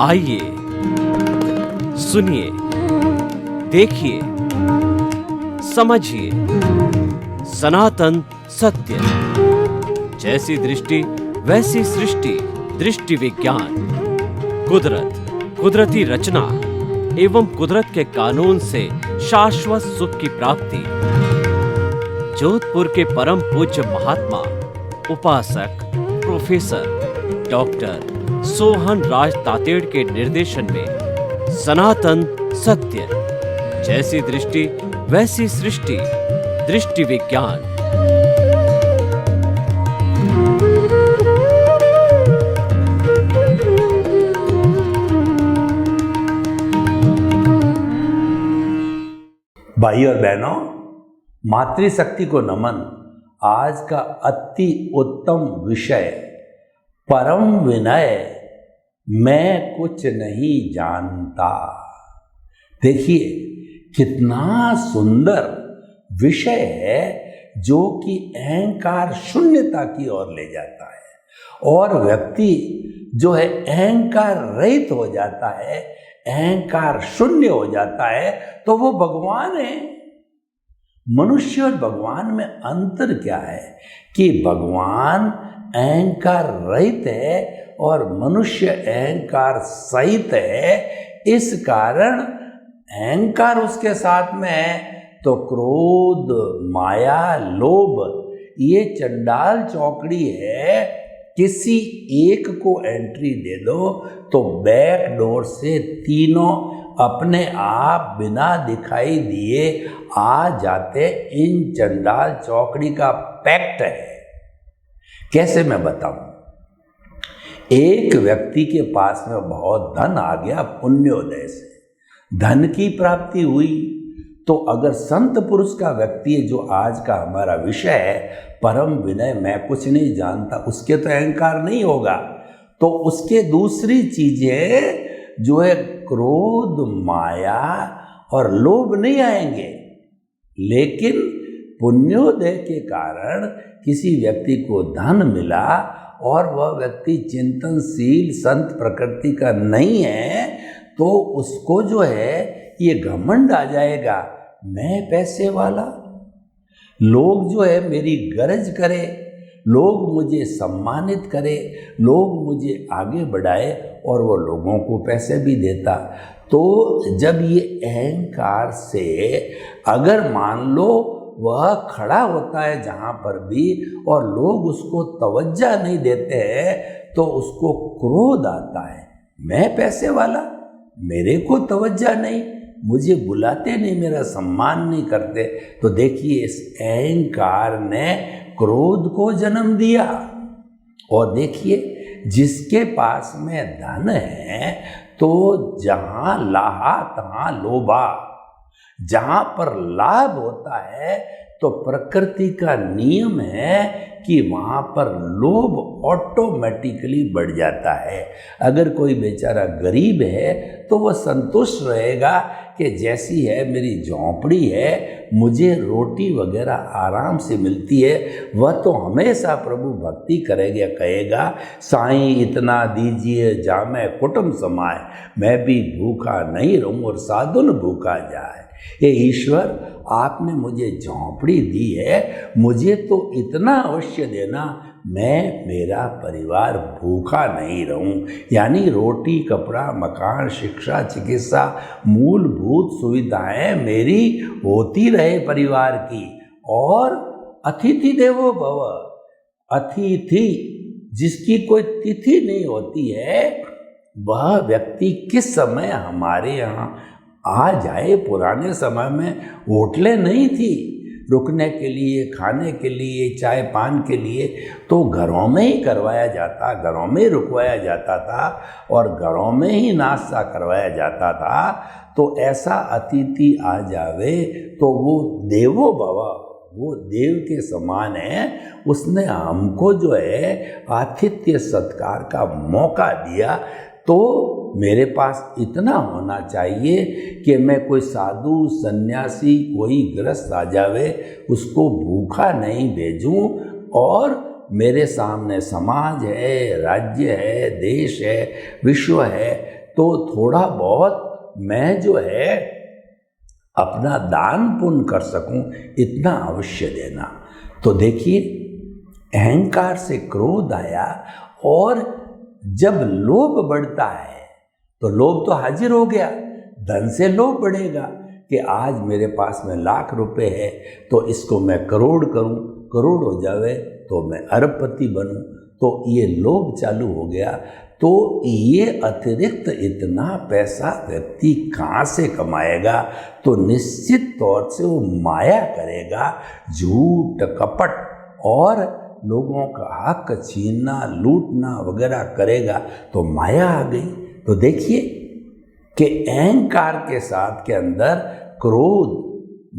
आइए सुनिए, देखिए, समझिए सनातन सत्य। जैसी दृष्टि वैसी सृष्टि, दृष्टि विज्ञान। कुदरत, कुदरती रचना एवं कुदरत के कानून से शाश्वत सुख की प्राप्ति। जोधपुर के परम पूज्य महात्मा उपासक प्रोफेसर डॉक्टर सोहन राज तातेड़ के निर्देशन में सनातन सत्य। जैसी दृष्टि वैसी सृष्टि, दृष्टि विज्ञान। भाई और बहनों, मातृशक्ति को नमन। आज का अति उत्तम विषय परम विनय, मैं कुछ नहीं जानता। देखिए कितना सुंदर विषय है जो कि अहंकार शून्यता की ओर ले जाता है और व्यक्ति जो है अहंकार रहित हो जाता है, अहंकार शून्य हो जाता है तो वो भगवान है। मनुष्य और भगवान में अंतर क्या है कि भगवान अहंकार रहित है और मनुष्य अहंकार सहित है। इस कारण अहंकार उसके साथ में है तो क्रोध, माया, लोभ ये चंडाल चौकड़ी है। किसी एक को एंट्री दे दो तो बैक डोर से तीनों अपने आप बिना दिखाई दिए आ जाते। इन चंडाल चौकड़ी का पैक्ट है। कैसे मैं बताऊं? एक व्यक्ति के पास में बहुत धन आ गया पुण्योदय से, धन की प्राप्ति हुई। तो अगर संत पुरुष का व्यक्ति है, जो आज का हमारा विषय है परम विनय, मैं कुछ नहीं जानता, उसके तो अहंकार नहीं होगा। तो उसके दूसरी चीजें जो है क्रोध, माया और लोभ नहीं आएंगे। लेकिन पुण्योदय के कारण किसी व्यक्ति को धन मिला और वह व्यक्ति चिंतनशील संत प्रकृति का नहीं है तो उसको जो है ये घमंड आ जाएगा, मैं पैसे वाला, लोग जो है मेरी गरज करे, लोग मुझे सम्मानित करे, लोग मुझे आगे बढ़ाए और वो लोगों को पैसे भी देता। तो जब ये अहंकार से अगर मान लो वह खड़ा होता है जहाँ पर भी और लोग उसको तवज्जो नहीं देते हैं तो उसको क्रोध आता है, मैं पैसे वाला, मेरे को तवज्जो नहीं, मुझे बुलाते नहीं, मेरा सम्मान नहीं करते। तो देखिए इस अहंकार ने क्रोध को जन्म दिया। और देखिए जिसके पास में धन है तो जहाँ लाहा तहाँ लोभा, जहाँ पर लाभ होता है तो प्रकृति का नियम है कि वहाँ पर लोभ ऑटोमेटिकली बढ़ जाता है। अगर कोई बेचारा गरीब है तो वह संतुष्ट रहेगा कि जैसी है मेरी झोंपड़ी है, मुझे रोटी वगैरह आराम से मिलती है। वह तो हमेशा प्रभु भक्ति करेगा, कहेगा साईं इतना दीजिए जामे कुटुंब समाए, मैं भी भूखा नहीं रहूं और साधुन भूखा जाए। हे ईश्वर, आपने मुझे झोंपड़ी दी है, मुझे तो इतना अवश्य देना, मैं मेरा परिवार भूखा नहीं रहूं। यानी रोटी, कपड़ा, मकान, शिक्षा, चिकित्सा, मूलभूत सुविधाएं मेरी होती रहे परिवार की। और अतिथि देवो भव, अतिथि जिसकी कोई तिथि नहीं होती है वह व्यक्ति किस समय हमारे यहाँ आ जाए। पुराने समय में होटलें नहीं थी रुकने के लिए, खाने के लिए, चाय पान के लिए, तो घरों में ही करवाया जाता, घरों में ही रुकवाया जाता था और घरों में ही नाश्ता करवाया जाता था। तो ऐसा अतिथि आ जावे तो वो देवो भव, वो देव के समान है। उसने हमको जो है आतिथ्य सत्कार का मौका दिया। तो मेरे पास इतना होना चाहिए कि मैं कोई साधु सन्यासी, कोई गृहस्थ आ जावे उसको भूखा नहीं भेजूं। और मेरे सामने समाज है, राज्य है, देश है, विश्व है, तो थोड़ा बहुत मैं जो है अपना दान पुण्य कर सकूं, इतना अवश्य देना। तो देखिए, अहंकार से क्रोध आया, और जब लोभ बढ़ता है तो लोभ तो हाजिर हो गया, धन से लोभ बढ़ेगा कि आज मेरे पास में लाख रुपए है तो इसको मैं करोड़ करूं, करोड़ हो जावे तो मैं अरबपति बनूं, तो ये लोभ चालू हो गया। तो ये अतिरिक्त इतना पैसा व्यक्ति कहाँ से कमाएगा? तो निश्चित तौर से वो माया करेगा, झूठ कपट और लोगों का हक छीनना लूटना वगैरह करेगा, तो माया आ गई। तो देखिए कि अहंकार के साथ के अंदर क्रोध,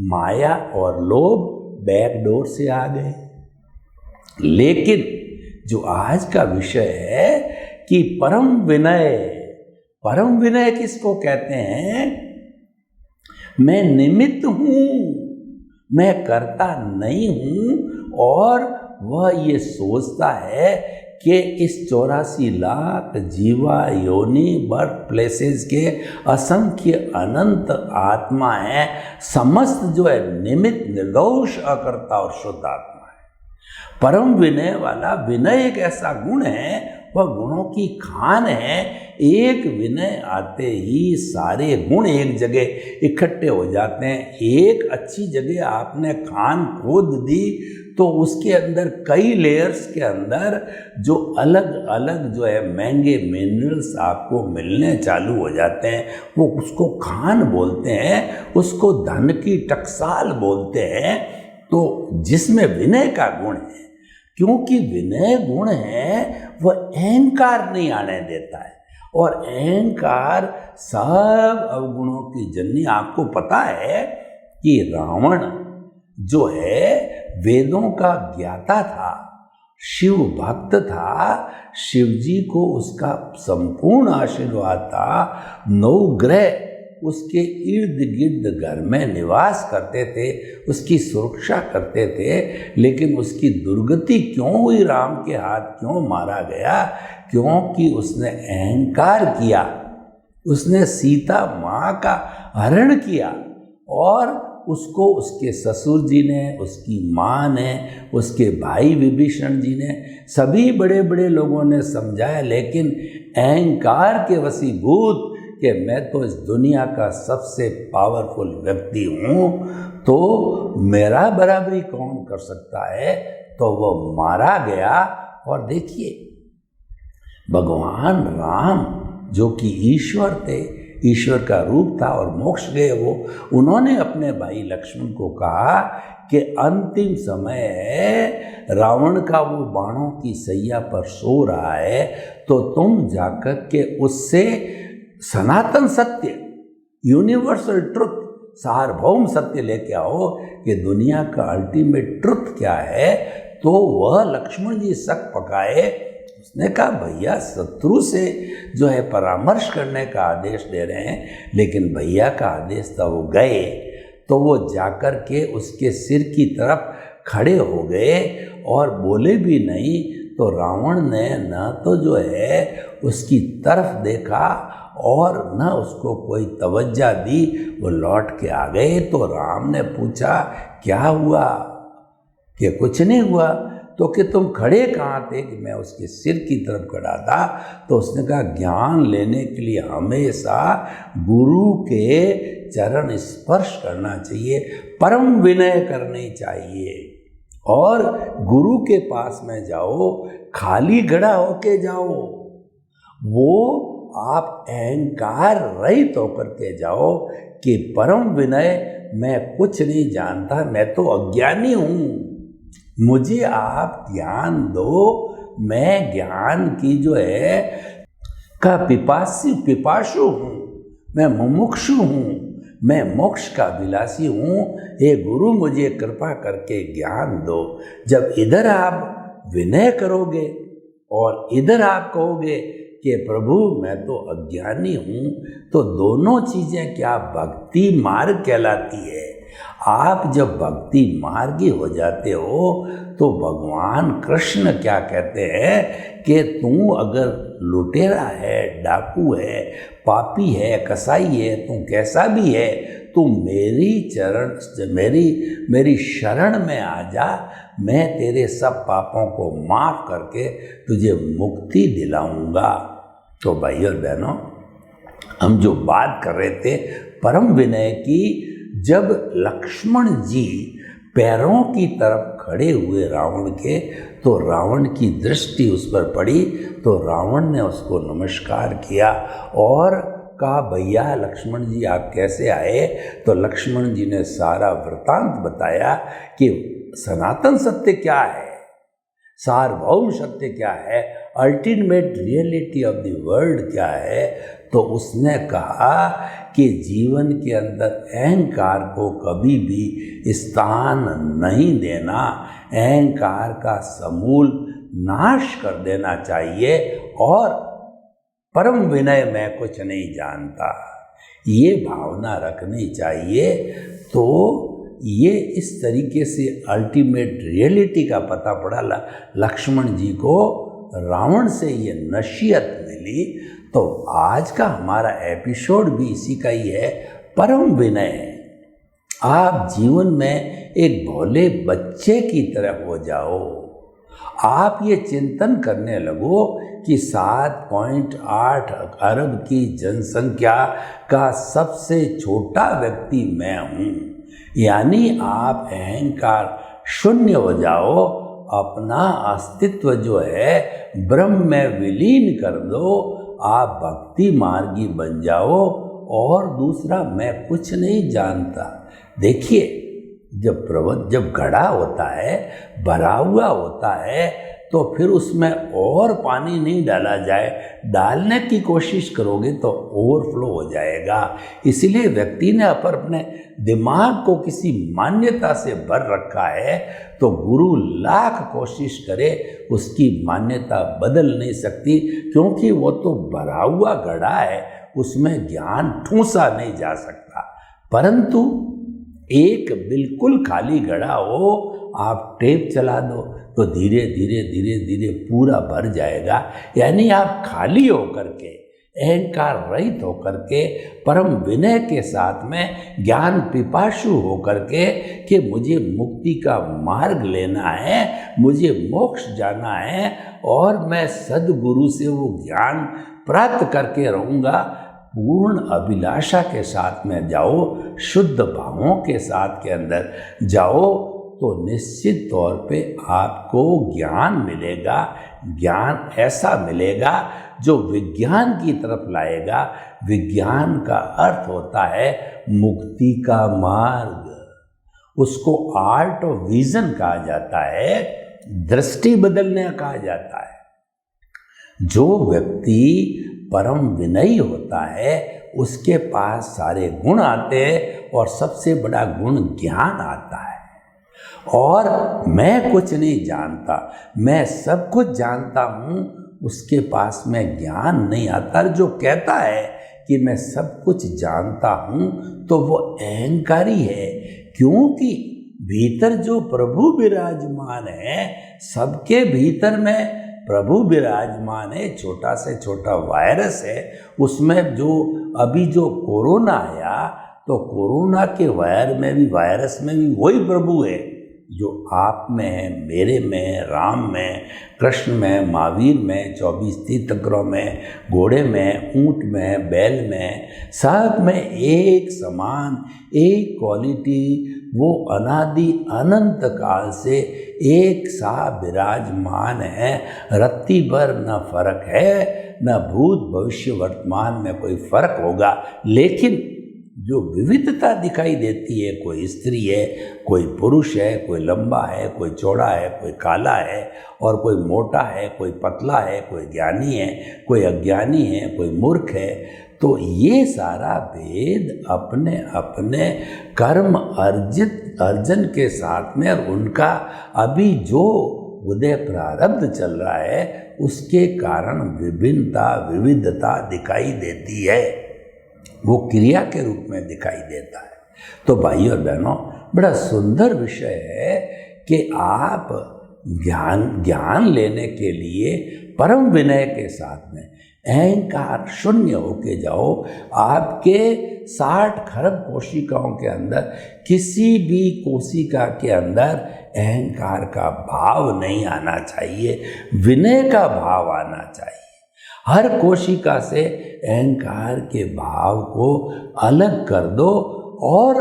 माया और लोभ बैकडोर से आ गए। लेकिन जो आज का विषय है कि परम विनय, परम विनय किसको कहते हैं? मैं निमित्त हूं, मैं करता नहीं हूं, और वह ये सोचता है कि इस 84 लाख जीवा योनि बर्थ प्लेसेस के असंख्य अनंत आत्मा है, समस्त जो है निमित्त निर्दोष अकर्ता और शुद्ध आत्मा है। परम विनय वाला, विनय एक ऐसा गुण है, वह गुणों की खान है। एक विनय आते ही सारे गुण एक जगह इकट्ठे हो जाते हैं। एक अच्छी जगह आपने खान खोद दी तो उसके अंदर कई लेयर्स के अंदर जो अलग अलग जो है महंगे मिनरल्स आपको मिलने चालू हो जाते हैं, वो उसको खान बोलते हैं, उसको धन की टकसाल बोलते हैं। तो जिसमें विनय का गुण है, क्योंकि विनय गुण है वह अहंकार नहीं आने देता है, और अहंकार सब अवगुणों की जननी। आपको पता है कि रावण जो है वेदों का ज्ञाता था, शिव भक्त था, शिव जी को उसका संपूर्ण आशीर्वाद था, 9 ग्रह उसके इर्द गिर्द घर में निवास करते थे, उसकी सुरक्षा करते थे। लेकिन उसकी दुर्गति क्यों हुई? राम के हाथ क्यों मारा गया? क्योंकि उसने अहंकार किया, उसने सीता माँ का हरण किया, और उसको उसके ससुर जी ने, उसकी माँ ने, उसके भाई विभीषण जी ने, सभी बड़े बड़े लोगों ने समझाया, लेकिन अहंकार के वशीभूत कि मैं तो इस दुनिया का सबसे पावरफुल व्यक्ति हूँ, तो मेरा बराबरी कौन कर सकता है, तो वो मारा गया। और देखिए, भगवान राम जो कि ईश्वर थे, ईश्वर का रूप था और मोक्ष गए वो, उन्होंने अपने भाई लक्ष्मण को कहा कि अंतिम समय है, रावण का वो बाणों की सैया पर सो रहा है, तो तुम जाकर के उससे सनातन सत्य, यूनिवर्सल ट्रुथ, सार्वभौम सत्य लेके आओ कि दुनिया का अल्टीमेट ट्रुथ क्या है। तो वह लक्ष्मण जी शक पकाए। उसने कहा भैया शत्रु से जो है परामर्श करने का आदेश दे रहे हैं, लेकिन भैया का आदेश था, वो गए। तो वो जाकर के उसके सिर की तरफ खड़े हो गए और बोले भी नहीं। तो रावण ने न तो जो है उसकी तरफ देखा और न उसको कोई तवज्जा दी, वो लौट के आ गए। तो राम ने पूछा क्या हुआ? कि कुछ नहीं हुआ। तो कि तुम खड़े कहाँ थे? कि मैं उसके सिर की तरफ खड़ा था। तो उसने कहा ज्ञान लेने के लिए हमेशा गुरु के चरण स्पर्श करना चाहिए, परम विनय करनी चाहिए, और गुरु के पास में जाओ, खाली घड़ा होके जाओ, वो आप अहंकार रहित होकर के जाओ कि परम विनय, मैं कुछ नहीं जानता, मैं तो अज्ञानी हूँ, मुझे आप ज्ञान दो, मैं ज्ञान की जो है का पिपासु हूँ, मैं मुमुक्षु हूँ, मैं मोक्ष का विलासी हूँ। हे गुरु, मुझे कृपा करके ज्ञान दो। जब इधर आप विनय करोगे और इधर आप कहोगे कि प्रभु मैं तो अज्ञानी हूँ, तो दोनों चीज़ें क्या भक्ति मार्ग कहलाती है। आप जब भक्ति मार्गी हो जाते हो तो भगवान कृष्ण क्या कहते हैं कि तू अगर लुटेरा है, डाकू है, पापी है, कसाई है, तू कैसा भी है, तू मेरी शरण में आ जा, मैं तेरे सब पापों को माफ करके तुझे मुक्ति दिलाऊंगा। तो भाई और बहनों, हम जो बात कर रहे थे परम विनय की, जब लक्ष्मण जी पैरों की तरफ खड़े हुए रावण के, तो रावण की दृष्टि उस पर पड़ी, तो रावण ने उसको नमस्कार किया और कहा, भैया लक्ष्मण जी आप कैसे आए? तो लक्ष्मण जी ने सारा वृतांत बताया कि सनातन सत्य क्या है, सार्वभौम सत्य क्या है, ultimate reality of the world क्या है। तो उसने कहा कि जीवन के अंदर अहंकार को कभी भी स्थान नहीं देना, अहंकार का समूल नाश कर देना चाहिए और परम विनय मैं कुछ नहीं जानता, ये भावना रखनी चाहिए। तो ये इस तरीके से अल्टीमेट रियलिटी का पता पड़ा लक्ष्मण जी को, रावण से ये नसीहत मिली। तो आज का हमारा एपिसोड भी इसी का ही है, परम विनय। आप जीवन में एक भोले बच्चे की तरह हो जाओ। आप ये चिंतन करने लगो कि 7.8 अरब की जनसंख्या का सबसे छोटा व्यक्ति मैं हूँ, यानी आप अहंकार शून्य हो जाओ, अपना अस्तित्व जो है ब्रह्म में विलीन कर दो, आप भक्ति मार्गी बन जाओ। और दूसरा, मैं कुछ नहीं जानता। देखिए, जब घड़ा होता है, भरा हुआ होता है, तो फिर उसमें और पानी नहीं डाला जाए, डालने की कोशिश करोगे तो ओवरफ्लो हो जाएगा। इसलिए व्यक्ति ने अपने दिमाग को किसी मान्यता से भर रखा है, तो गुरु लाख कोशिश करे उसकी मान्यता बदल नहीं सकती, क्योंकि वो तो भरा हुआ घड़ा है, उसमें ज्ञान ठूंसा नहीं जा सकता। परंतु एक बिल्कुल खाली घड़ा हो, आप टेप चला दो तो धीरे धीरे पूरा भर जाएगा। यानी आप खाली होकर के, अहंकार रहित होकर के, परम विनय के साथ में ज्ञान पिपासु होकर के कि मुझे मुक्ति का मार्ग लेना है, मुझे मोक्ष जाना है और मैं सद्गुरु से वो ज्ञान प्राप्त करके रहूँगा, पूर्ण अभिलाषा के साथ में जाओ, शुद्ध भावों के साथ के अंदर जाओ, तो निश्चित तौर पे आपको ज्ञान मिलेगा। ज्ञान ऐसा मिलेगा जो विज्ञान की तरफ लाएगा। विज्ञान का अर्थ होता है मुक्ति का मार्ग, उसको आर्ट ऑफ विजन कहा जाता है, दृष्टि बदलने कहा जाता है। जो व्यक्ति परम विनयी होता है, उसके पास सारे गुण आते हैं और सबसे बड़ा गुण ज्ञान आता है। और मैं कुछ नहीं जानता, मैं सब कुछ जानता हूँ, उसके पास में ज्ञान नहीं आता। जो कहता है कि मैं सब कुछ जानता हूँ, तो वो अहंकारी है, क्योंकि भीतर जो प्रभु विराजमान है, सबके भीतर में प्रभु विराजमान है। छोटा से छोटा वायरस है, उसमें जो अभी जो कोरोना आया, तो कोरोना के वायरस में भी वही प्रभु है जो आप में है, मेरे में, राम में, कृष्ण में, महावीर में, 24 तीर्थंकरों में, घोड़े में, ऊंट में, बैल में, सब में एक समान, एक क्वालिटी, वो अनादि अनंत काल से एक सा विराजमान है। रत्ती भर न फर्क है, न भूत भविष्य वर्तमान में कोई फर्क होगा, लेकिन जो विविधता दिखाई देती है, कोई स्त्री है, कोई पुरुष है, कोई लंबा है, कोई चौड़ा है, कोई काला है और कोई मोटा है, कोई पतला है, कोई ज्ञानी है, कोई अज्ञानी है, कोई मूर्ख है, तो ये सारा भेद अपने अपने कर्म अर्जन के साथ में, उनका अभी जो उदय प्रारब्ध चल रहा है, उसके कारण विविधता दिखाई देती है। वो क्रिया के रूप में दिखाई देता है। तो भाइयों और बहनों, बड़ा सुंदर विषय है कि आप ज्ञान लेने के लिए परम विनय के साथ में अहंकार शून्य होके जाओ। आपके 60 खरब कोशिकाओं के अंदर किसी भी कोशिका के अंदर अहंकार का भाव नहीं आना चाहिए, विनय का भाव आना चाहिए। हर कोशिका से अहंकार के भाव को अलग कर दो और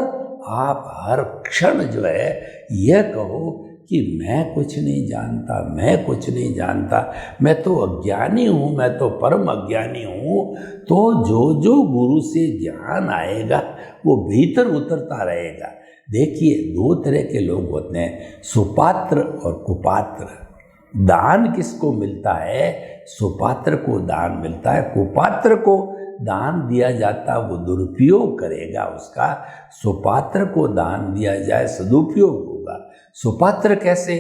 आप हर क्षण जो है यह कहो कि मैं कुछ नहीं जानता, मैं कुछ नहीं जानता, मैं तो अज्ञानी हूँ, मैं तो परम अज्ञानी हूँ। तो जो जो गुरु से ज्ञान आएगा वो भीतर उतरता रहेगा। देखिए, 2 तरह के लोग होते हैं, सुपात्र और कुपात्र। दान किसको मिलता है? सुपात्र को दान मिलता है। कुपात्र को दान दिया जाता वो दुरुपयोग करेगा उसका, सुपात्र को दान दिया जाए सदुपयोग होगा। सुपात्र कैसे?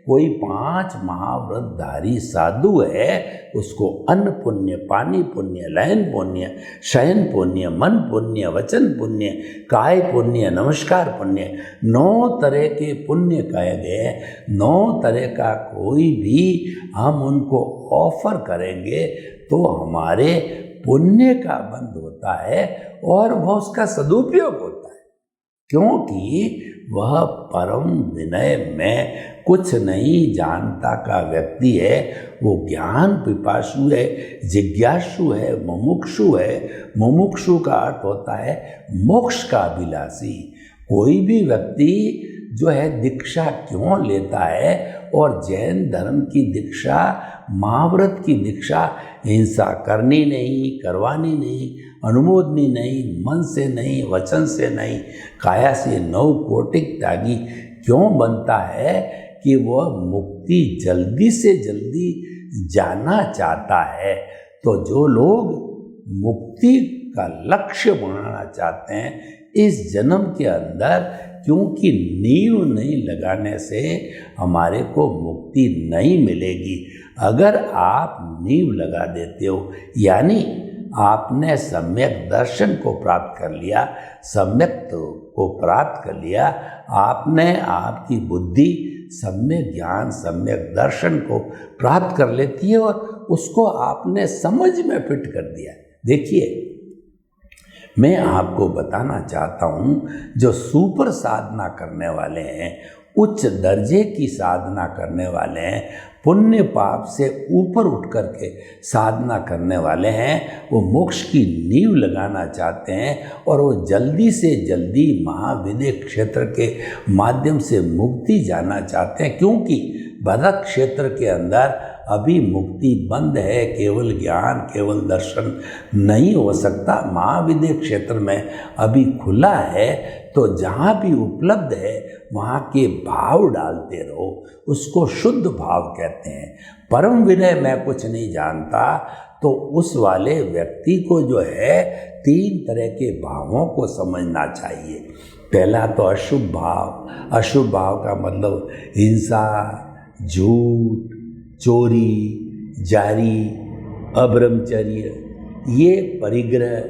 कोई 5 महाव्रतधारी साधु है, उसको अन्न पुण्य, पानी पुण्य, लयन पुण्य, शयन पुण्य, मन पुण्य, वचन पुण्य, काय पुण्य, नमस्कार पुण्य, 9 तरह के पुण्य कहे गए। 9 तरह का कोई भी हम उनको ऑफर करेंगे तो हमारे पुण्य का बंद होता है और वह उसका सदुपयोग होता है, क्योंकि वह परम विनय में कुछ नहीं जानता का व्यक्ति है। वो ज्ञान पिपासु है, जिज्ञासु है, मुमुक्षु है। मुमुक्षु का अर्थ होता है मोक्ष का अभिलाषी। कोई भी व्यक्ति जो है दीक्षा क्यों लेता है? और जैन धर्म की दीक्षा, महाव्रत की दीक्षा हिंसा करनी नहीं, करवानी नहीं, अनुमोदनी नहीं, मन से नहीं, वचन से नहीं, काया से नौ कोटिक त्यागी क्यों बनता है? कि वह मुक्ति जल्दी से जल्दी जाना चाहता है। तो जो लोग मुक्ति का लक्ष्य बनाना चाहते हैं इस जन्म के अंदर, क्योंकि नींव नहीं लगाने से हमारे को मुक्ति नहीं मिलेगी। अगर आप नींव लगा देते हो, यानी आपने सम्यक दर्शन को प्राप्त कर लिया, सम्यक को प्राप्त कर लिया, आपने आपकी बुद्धि सम्यक ज्ञान, सम्यक दर्शन को प्राप्त कर लेती है और उसको आपने समझ में फिट कर दिया। देखिए, मैं आपको बताना चाहता हूँ, जो सुपर साधना करने वाले हैं, उच्च दर्जे की साधना करने वाले हैं, पुण्य पाप से ऊपर उठ कर के साधना करने वाले हैं, वो मोक्ष की नींव लगाना चाहते हैं और वो जल्दी से जल्दी महाविद्य क्षेत्र के माध्यम से मुक्ति जाना चाहते हैं, क्योंकि भरत क्षेत्र के अंदर अभी मुक्ति बंद है, केवल ज्ञान, केवल दर्शन नहीं हो सकता। महाविद्य क्षेत्र में अभी खुला है, तो जहाँ भी उपलब्ध है वहाँ के भाव डालते रहो, उसको शुद्ध भाव कहते हैं। परम विनय मैं कुछ नहीं जानता, तो उस वाले व्यक्ति को जो है 3 तरह के भावों को समझना चाहिए। पहला तो अशुभ भाव। अशुभ भाव का मतलब हिंसा, झूठ, चोरी, जारी, अब्रह्मचर्य, ये परिग्रह,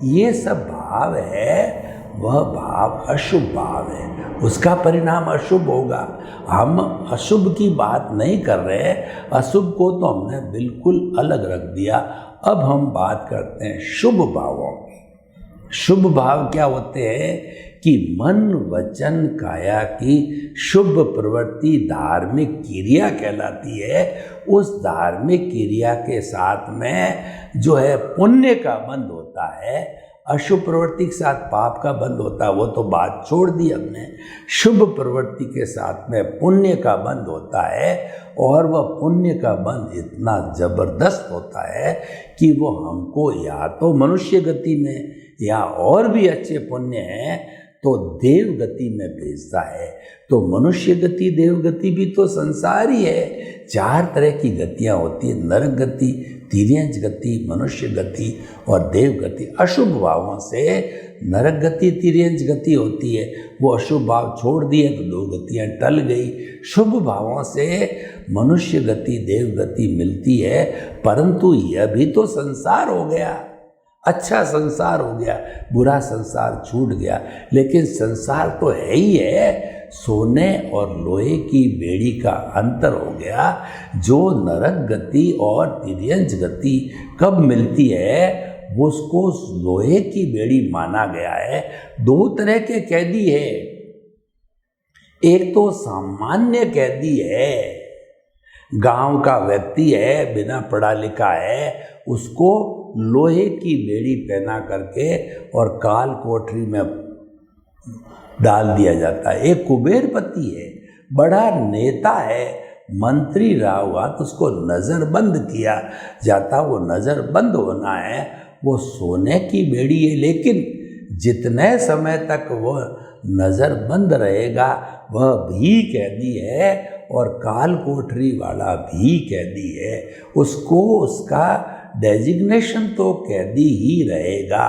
ये सब भाव है, वह भाव अशुभ भाव है, उसका परिणाम अशुभ होगा। हम अशुभ की बात नहीं कर रहे, अशुभ को तो हमने बिल्कुल अलग रख दिया। अब हम बात करते हैं शुभ भावों की। शुभ भाव क्या होते हैं? कि मन, वचन, काया की शुभ प्रवृत्ति धार्मिक क्रिया कहलाती है। उस धार्मिक क्रिया के साथ में जो है पुण्य का बंध होता है, अशुभ प्रवृत्ति के साथ पाप का बंध होता है, वो तो बात छोड़ दी हमने। शुभ प्रवृत्ति के साथ में पुण्य का बंध होता है, और वह पुण्य का बंध इतना जबरदस्त होता है कि वो हमको या तो मनुष्य गति में या और भी अच्छे पुण्य हैं तो देव गति में भेजता है। तो मनुष्य गति, देव गति भी तो संसार ही है। 4 तरह की गतियाँ होती हैं, नरक गति, तिर्यंच गति, मनुष्य गति और देव गति। अशुभ भावों से नरक गति, तिर्यंच गति होती है, वो अशुभ भाव छोड़ दिए तो 2 गतियाँ टल गई। शुभ भावों से मनुष्य गति, देव गति मिलती है, परंतु यह भी तो संसार हो गया। अच्छा संसार हो गया, बुरा संसार छूट गया, लेकिन संसार तो है ही है। सोने और लोहे की बेड़ी का अंतर हो गया। जो नरक गति और तिर्यंच गति कब मिलती है वो उसको लोहे की बेड़ी माना गया है। दो तरह के कैदी है, एक तो सामान्य कैदी है, गांव का व्यक्ति है, बिना पढ़ा लिखा है, उसको लोहे की बेड़ी पहना करके और काल कोठरी में डाल दिया जाता है। एक कुबेरपति है, बड़ा नेता है, मंत्री रहा हुआ तो उसको नज़रबंद किया जाता। वो नज़रबंद होना है, वो सोने की बेड़ी है, लेकिन जितने समय तक वह नज़रबंद रहेगा वह भी कैदी है और काल कोठरी वाला भी कैदी है। उसको उसका डेजिग्नेशन तो कैदी ही रहेगा।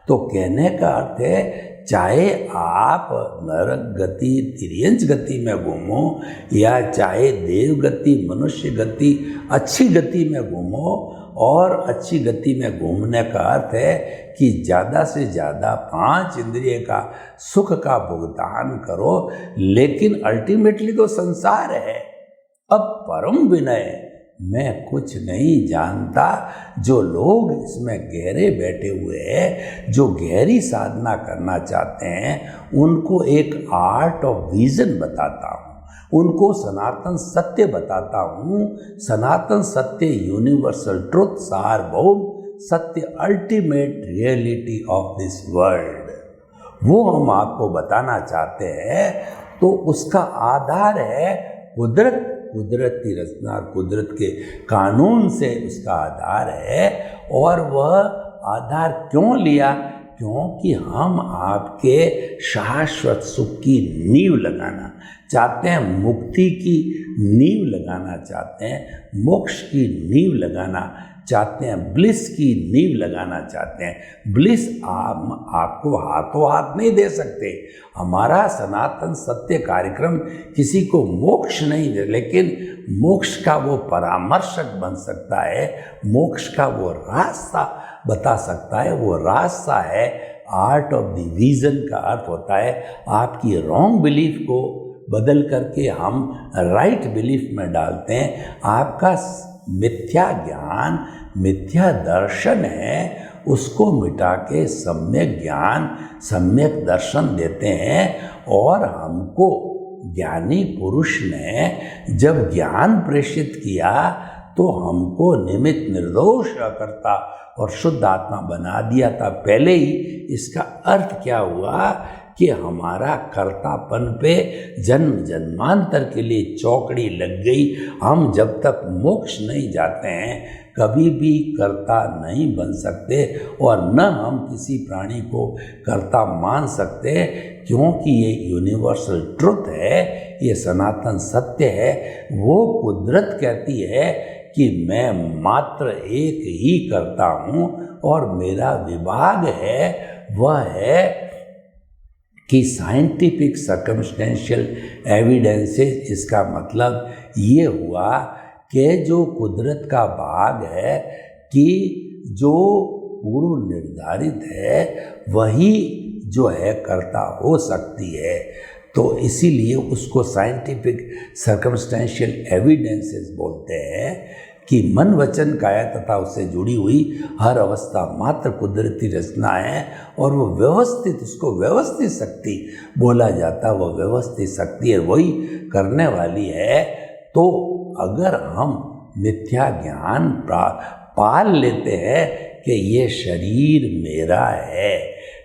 तो कहने का अर्थ है, चाहे आप नरक गति तिर्यंच गति में घूमो या चाहे देव गति मनुष्य गति अच्छी गति में घूमो, और अच्छी गति में घूमने का अर्थ है कि ज़्यादा से ज़्यादा 5 इंद्रिय का सुख का भुगतान करो, लेकिन अल्टीमेटली तो संसार है। अब परम विनय, मैं कुछ नहीं जानता, जो लोग इसमें गहरे बैठे हुए हैं, जो गहरी साधना करना चाहते हैं, उनको एक आर्ट ऑफ विजन बताता हूँ, उनको सनातन सत्य बताता हूँ। सनातन सत्य यूनिवर्सल ट्रुथ, सार्वभौम सत्य, ultimate reality of this world, वो हम आपको बताना चाहते हैं। तो उसका आधार है कुदरत, कुदरती रचना, कुदरत के कानून से उसका आधार है। और वह आधार क्यों लिया? क्योंकि हम आपके शाश्वत सुख की नींव लगाना चाहते हैं, मुक्ति की नींव लगाना चाहते हैं, मोक्ष की नींव लगाना चाहते हैं, ब्लिस की नींव लगाना चाहते हैं। ब्लिस आपको हाथों हाथ नहीं दे सकते। हमारा सनातन सत्य कार्यक्रम किसी को मोक्ष नहीं दे, लेकिन मोक्ष का वो परामर्शक बन सकता है, मोक्ष का वो रास्ता बता सकता है। वो रास्ता है आर्ट ऑफ द विजन का अर्थ होता है आपकी रॉन्ग बिलीफ को बदल करके हम राइट बिलीफ में डालते हैं। आपका मिथ्या ज्ञान, मिथ्या दर्शन है, उसको मिटा के सम्यक ज्ञान, सम्यक दर्शन देते हैं। और हमको ज्ञानी पुरुष ने जब ज्ञान प्रेषित किया तो हमको निमित्त, निर्दोष, अकर्ता और शुद्ध आत्मा बना दिया था पहले ही। इसका अर्थ क्या हुआ कि हमारा कर्तापन पे जन्म जन्मांतर के लिए चौकड़ी लग गई। हम जब तक मोक्ष नहीं जाते हैं कभी भी कर्ता नहीं बन सकते, और न हम किसी प्राणी को कर्ता मान सकते, क्योंकि ये यूनिवर्सल ट्रुथ है, ये सनातन सत्य है। वो कुदरत कहती है कि मैं मात्र एक ही करता हूँ, और मेरा विभाग है वह है कि साइंटिफिक सर्कमस्टेंशियल एविडेंसेस। इसका मतलब ये हुआ कि जो कुदरत का भाग है कि जो पूर्व निर्धारित है वही जो है कर्ता हो सकती है। तो इसीलिए उसको साइंटिफिक सर्कमस्टेंशियल एविडेंसेस बोलते हैं कि मन वचन काया तथा उससे जुड़ी हुई हर अवस्था मात्र कुदरती रचना है, और वो व्यवस्थित, उसको व्यवस्थित शक्ति बोला जाता, वो व्यवस्थित शक्ति है, वही करने वाली है। तो अगर हम मिथ्या ज्ञान पाल लेते हैं कि ये शरीर मेरा है,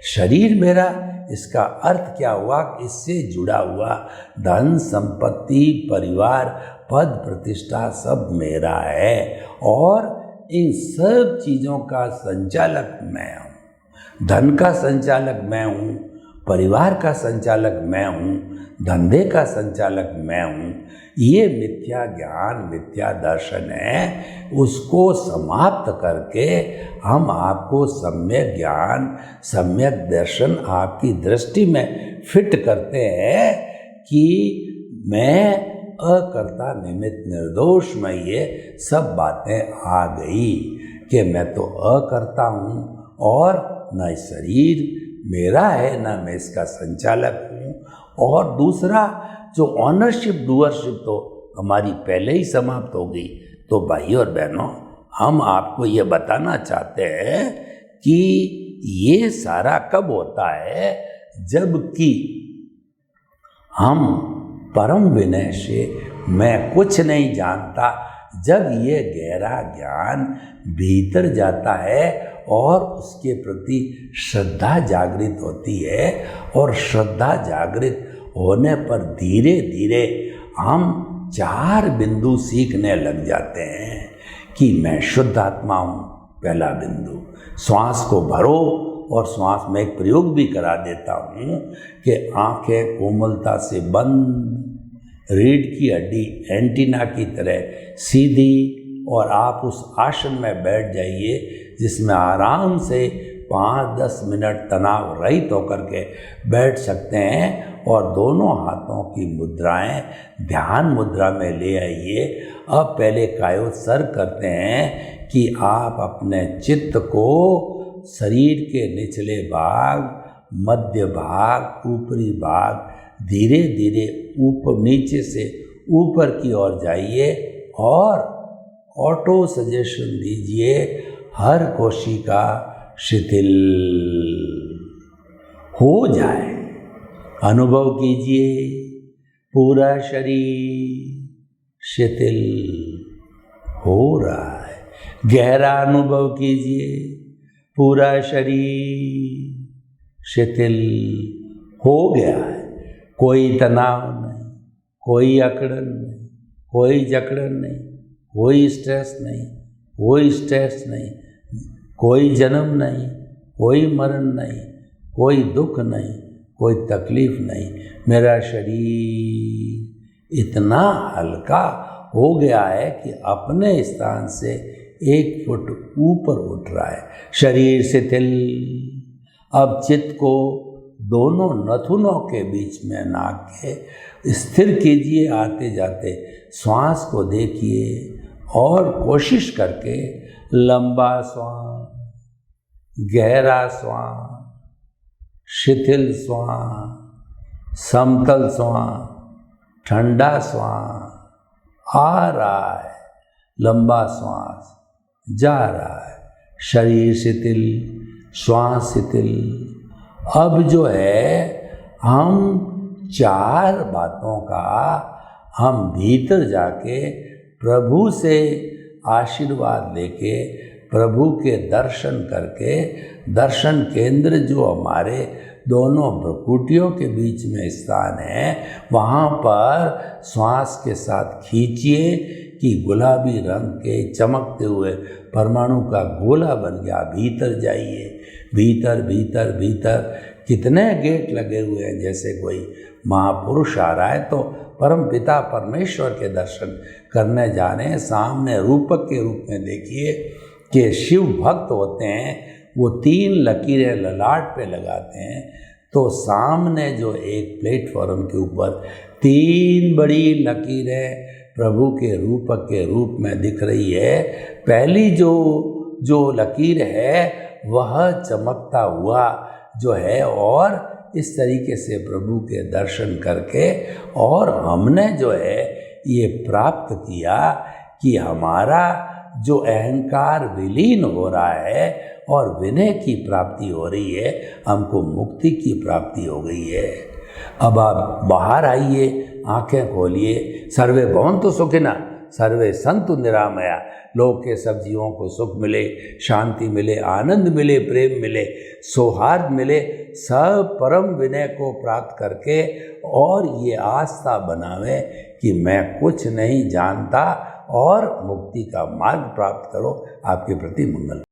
शरीर मेरा, इसका अर्थ क्या हुआ? इससे जुड़ा हुआ धन संपत्ति, परिवार, पद प्रतिष्ठा सब मेरा है, और इन सब चीज़ों का संचालक मैं हूँ। धन का संचालक मैं हूँ, परिवार का संचालक मैं हूँ, धंधे का संचालक मैं हूँ। ये मिथ्या ज्ञान, मिथ्या दर्शन है। उसको समाप्त करके हम आपको सम्यक ज्ञान, सम्यक दर्शन आपकी दृष्टि में फिट करते हैं कि मैं अकर्ता, निमित्त, निर्दोष में ये सब बातें आ गई कि मैं तो अकर्ता हूँ और न शरीर मेरा है न मैं इसका संचालक हूँ। और दूसरा जो ऑनरशिप डूअरशिप तो हमारी पहले ही समाप्त हो गई। तो भाई और बहनों, हम आपको ये बताना चाहते हैं कि ये सारा कब होता है, जबकि हम परम विनय से मैं कुछ नहीं जानता, जब ये गहरा ज्ञान भीतर जाता है और उसके प्रति श्रद्धा जागृत होती है, और श्रद्धा जागृत होने पर धीरे धीरे हम 4 बिंदु सीखने लग जाते हैं कि मैं शुद्ध आत्मा हूँ। पहला बिंदु, श्वास को भरो, और श्वास में एक प्रयोग भी करा देता हूँ कि आंखें कोमलता से बंद, रीढ़ की हड्डी एंटीना की तरह सीधी, और आप उस आसन में बैठ जाइए जिसमें आराम से 5-10 मिनट तनाव रहित होकर के बैठ सकते हैं, और दोनों हाथों की मुद्राएं ध्यान मुद्रा में ले आइए। अब पहले कायोत्सर्ग करते हैं कि आप अपने चित्त को शरीर के निचले भाग, मध्य भाग, ऊपरी भाग, धीरे धीरे ऊपर नीचे से ऊपर की ओर जाइए और ऑटो सजेशन दीजिए, हर कोशिका शिथिल हो जाए। अनुभव कीजिए पूरा शरीर शिथिल हो रहा है। गहरा अनुभव कीजिए, पूरा शरीर शिथिल हो गया है। कोई तनाव नहीं, कोई अकड़न नहीं, कोई जकड़न नहीं, कोई स्ट्रेस नहीं, कोई स्ट्रेस नहीं, कोई जन्म नहीं, कोई मरण नहीं, कोई दुख नहीं, कोई तकलीफ नहीं। मेरा शरीर इतना हल्का हो गया है कि अपने स्थान से 1 फुट ऊपर उठ रहा है। शरीर शिथिल। अब चित्त को दोनों नथुनों के बीच में नाक के स्थिर कीजिए। आते जाते श्वास को देखिए और कोशिश करके लंबा श्वास, गहरा श्वास, शिथिल श्वास, समतल श्वास, ठंडा श्वास आ रहा है, लंबा श्वास जा रहा है, शरीर शिथिल, श्वास शिथिल। अब जो है हम 4 बातों का हम भीतर जाके प्रभु से आशीर्वाद लेके, प्रभु के दर्शन करके, दर्शन केंद्र जो हमारे दोनों भ्रुकुटियों के बीच में स्थान है, वहाँ पर श्वास के साथ खींचिए कि गुलाबी रंग के चमकते हुए परमाणु का गोला बन गया। भीतर जाइए, भीतर भीतर भीतर। कितने गेट लगे हुए हैं, जैसे कोई महापुरुष आ रहा है तो परम पिता परमेश्वर के दर्शन करने जा रहे हैं। सामने रूपक के रूप में देखिए कि शिव भक्त होते हैं, वो 3 लकीरें ललाट पे लगाते हैं, तो सामने जो एक प्लेटफॉर्म के ऊपर 3 बड़ी लकीरें प्रभु के रूपक के रूप में दिख रही है। पहली जो लकीर है वह चमकता हुआ जो है, और इस तरीके से प्रभु के दर्शन करके, और हमने जो है ये प्राप्त किया कि हमारा जो अहंकार विलीन हो रहा है और विनय की प्राप्ति हो रही है, हमको मुक्ति की प्राप्ति हो गई है। अब आप बाहर आइए, आंखें खोलिए। सर्वे भवन्तु सुखिनः, सर्वे सन्तु निरामया। लोक के सब जीवों को सुख मिले, शांति मिले, आनंद मिले, प्रेम मिले, सौहार्द मिले, सब परम विनय को प्राप्त करके और ये आस्था बनावे कि मैं कुछ नहीं जानता, और मुक्ति का मार्ग प्राप्त करो। आपके प्रति मंगल।